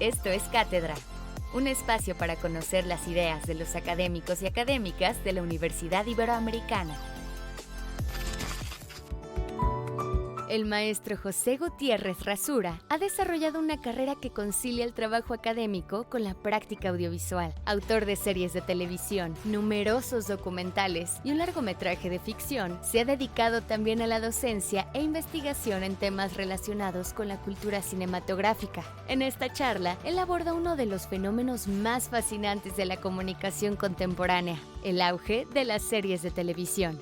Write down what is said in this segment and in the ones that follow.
Esto es Cátedra, un espacio para conocer las ideas de los académicos y académicas de la Universidad Iberoamericana. El maestro José Gutiérrez Rasura ha desarrollado una carrera que concilia el trabajo académico con la práctica audiovisual. Autor de series de televisión, numerosos documentales y un largometraje de ficción, se ha dedicado también a la docencia e investigación en temas relacionados con la cultura cinematográfica. En esta charla, él aborda uno de los fenómenos más fascinantes de la comunicación contemporánea, el auge de las series de televisión.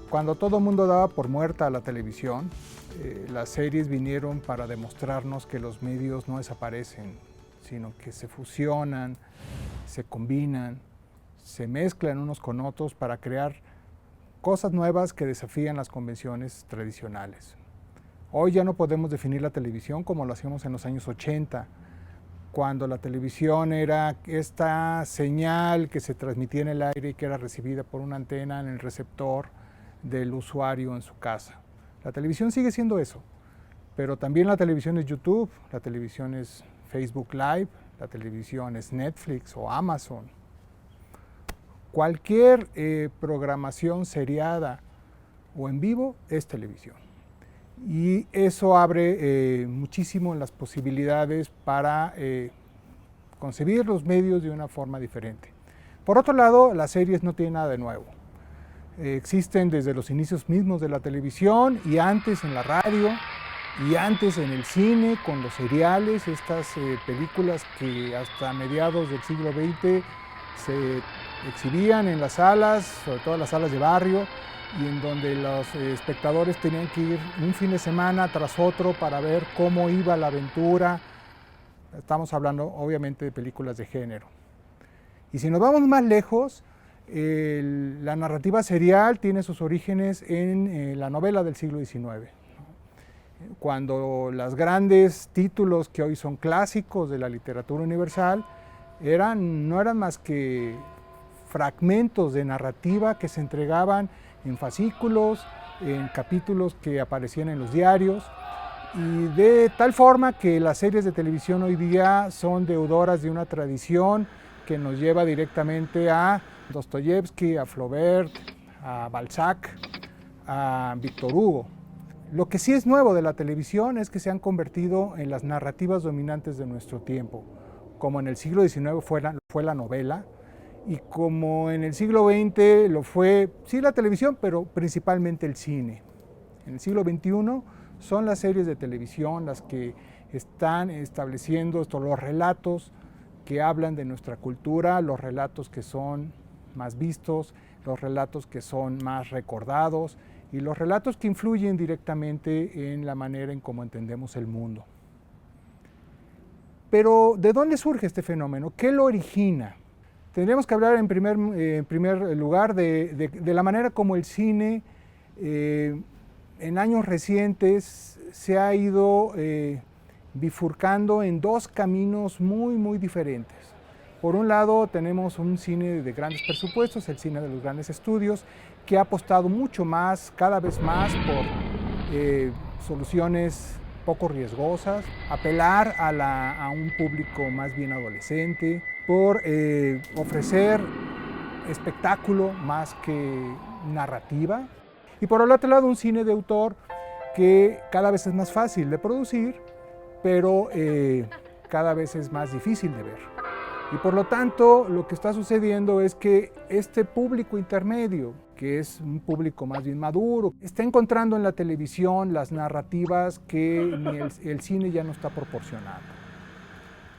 Cuando todo el mundo daba por muerta a la televisión, las series vinieron para demostrarnos que los medios no desaparecen, sino que se fusionan, se combinan, se mezclan unos con otros para crear cosas nuevas que desafían las convenciones tradicionales. Hoy ya no podemos definir la televisión como lo hacíamos en los años 80, cuando la televisión era esta señal que se transmitía en el aire y que era recibida por una antena en el receptor del usuario en su casa. La televisión sigue siendo eso, pero también la televisión es YouTube, la televisión es Facebook Live, la televisión es Netflix o Amazon. Cualquier programación seriada o en vivo es televisión. Y eso abre muchísimo las posibilidades para concebir los medios de una forma diferente. Por otro lado, las series no tienen nada de nuevo. Existen desde los inicios mismos de la televisión y antes en la radio y antes en el cine con los seriales, estas películas que hasta mediados del siglo XX se exhibían en las salas, sobre todo las salas de barrio, y en donde los espectadores tenían que ir un fin de semana tras otro para ver cómo iba la aventura. Estamos hablando obviamente de películas de género. Y si nos vamos más lejos, la narrativa serial tiene sus orígenes en la novela del siglo XIX, cuando los grandes títulos que hoy son clásicos de la literatura universal no eran más que fragmentos de narrativa que se entregaban en fascículos, en capítulos que aparecían en los diarios, y de tal forma que las series de televisión hoy día son deudoras de una tradición que nos lleva directamente a Dostoyevsky, a Flaubert, a Balzac, a Víctor Hugo. Lo que sí es nuevo de la televisión es que se han convertido en las narrativas dominantes de nuestro tiempo, como en el siglo XIX fue la novela, y como en el siglo XX lo fue, sí, la televisión, pero principalmente el cine. En el siglo XXI son las series de televisión las que están estableciendo los relatos que hablan de nuestra cultura, los relatos que son más vistos, los relatos que son más recordados y los relatos que influyen directamente en la manera en cómo entendemos el mundo. Pero, ¿de dónde surge este fenómeno? ¿Qué lo origina? Tendríamos que hablar en primer lugar de la manera como el cine en años recientes se ha ido bifurcando en dos caminos muy diferentes. Por un lado tenemos un cine de grandes presupuestos, el cine de los grandes estudios, que ha apostado mucho más, cada vez más, por soluciones poco riesgosas, apelar a un público más bien adolescente, por ofrecer espectáculo más que narrativa. Y por el otro lado un cine de autor que cada vez es más fácil de producir, pero cada vez es más difícil de ver. Y por lo tanto, lo que está sucediendo es que este público intermedio, que es un público más bien maduro, está encontrando en la televisión las narrativas que ni el cine ya no está proporcionando.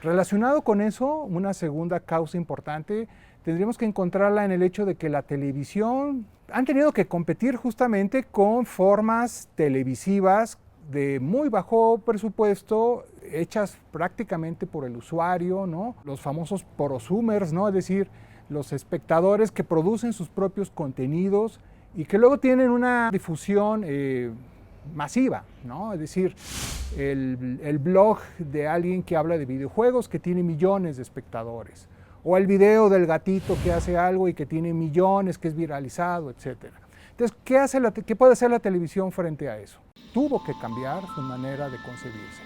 Relacionado con eso, una segunda causa importante, tendríamos que encontrarla en el hecho de que la televisión han tenido que competir justamente con formas televisivas de muy bajo presupuesto, hechas prácticamente por el usuario, ¿no? Los famosos prosumers, ¿no? Es decir, los espectadores que producen sus propios contenidos y que luego tienen una difusión masiva, ¿no? Es decir, el blog de alguien que habla de videojuegos que tiene millones de espectadores, o el video del gatito que hace algo y que tiene millones, que es viralizado, etc. Entonces, ¿qué puede hacer la televisión frente a eso? Tuvo que cambiar su manera de concebirse.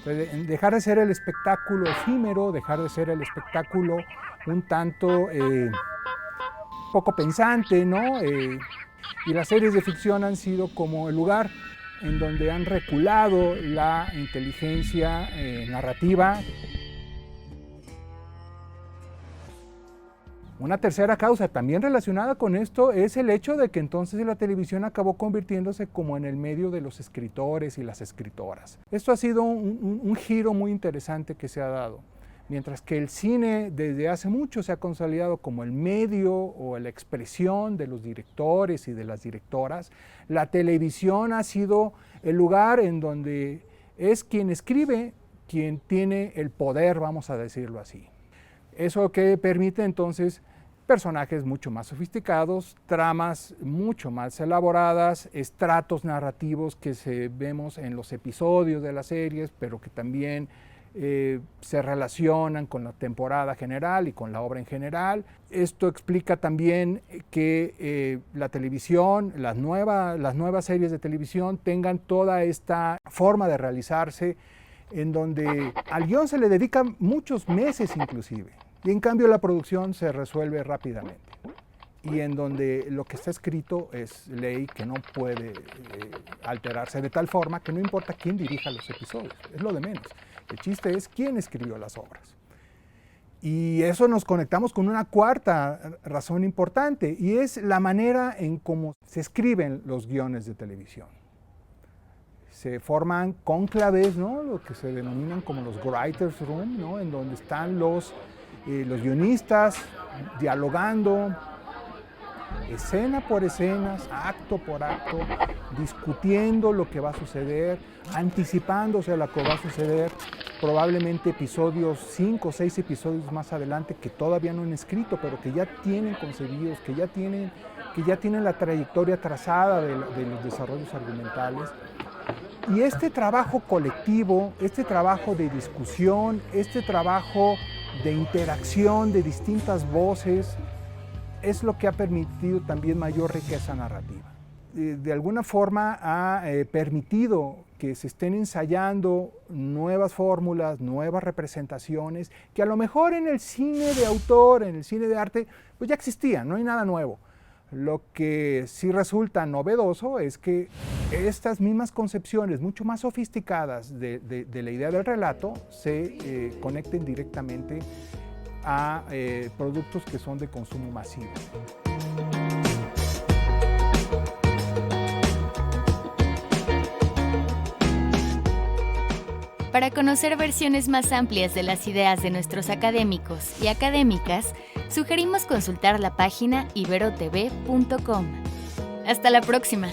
Entonces, dejar de ser el espectáculo efímero, dejar de ser el espectáculo un tanto poco pensante, ¿no? Y las series de ficción han sido como el lugar en donde han reculado la inteligencia narrativa. Una tercera causa también relacionada con esto es el hecho de que entonces la televisión acabó convirtiéndose como en el medio de los escritores y las escritoras. Esto ha sido un giro muy interesante que se ha dado. Mientras que el cine desde hace mucho se ha consolidado como el medio o la expresión de los directores y de las directoras, la televisión ha sido el lugar en donde es quien escribe, quien tiene el poder, vamos a decirlo así. Eso que permite entonces personajes mucho más sofisticados, tramas mucho más elaboradas, estratos narrativos que vemos en los episodios de las series, pero que también se relacionan con la temporada general y con la obra en general. Esto explica también que la televisión, las nuevas series de televisión tengan toda esta forma de realizarse en donde al guión se le dedican muchos meses inclusive. Y en cambio la producción se resuelve rápidamente. Y en donde lo que está escrito es ley que no puede alterarse de tal forma que no importa quién dirija los episodios, es lo de menos. El chiste es quién escribió las obras. Y eso nos conectamos con una cuarta razón importante, y es la manera en cómo se escriben los guiones de televisión. Se forman cónclaves, ¿no? Lo que se denominan como los writers' room, ¿no? En donde están los guionistas dialogando, escena por escena, acto por acto, discutiendo lo que va a suceder, anticipándose a lo que va a suceder, probablemente 5 o 6 episodios más adelante que todavía no han escrito, pero que ya tienen concebidos, que ya tienen la trayectoria trazada de los desarrollos argumentales. Y este trabajo colectivo, este trabajo de discusión, este trabajo de interacción de distintas voces, es lo que ha permitido también mayor riqueza narrativa. De alguna forma ha permitido que se estén ensayando nuevas fórmulas, nuevas representaciones, que a lo mejor en el cine de autor, en el cine de arte, pues ya existían, no hay nada nuevo. Lo que sí resulta novedoso es que estas mismas concepciones, mucho más sofisticadas de la idea del relato, se conecten directamente a productos que son de consumo masivo. Para conocer versiones más amplias de las ideas de nuestros académicos y académicas, sugerimos consultar la página iberotv.com. Hasta la próxima.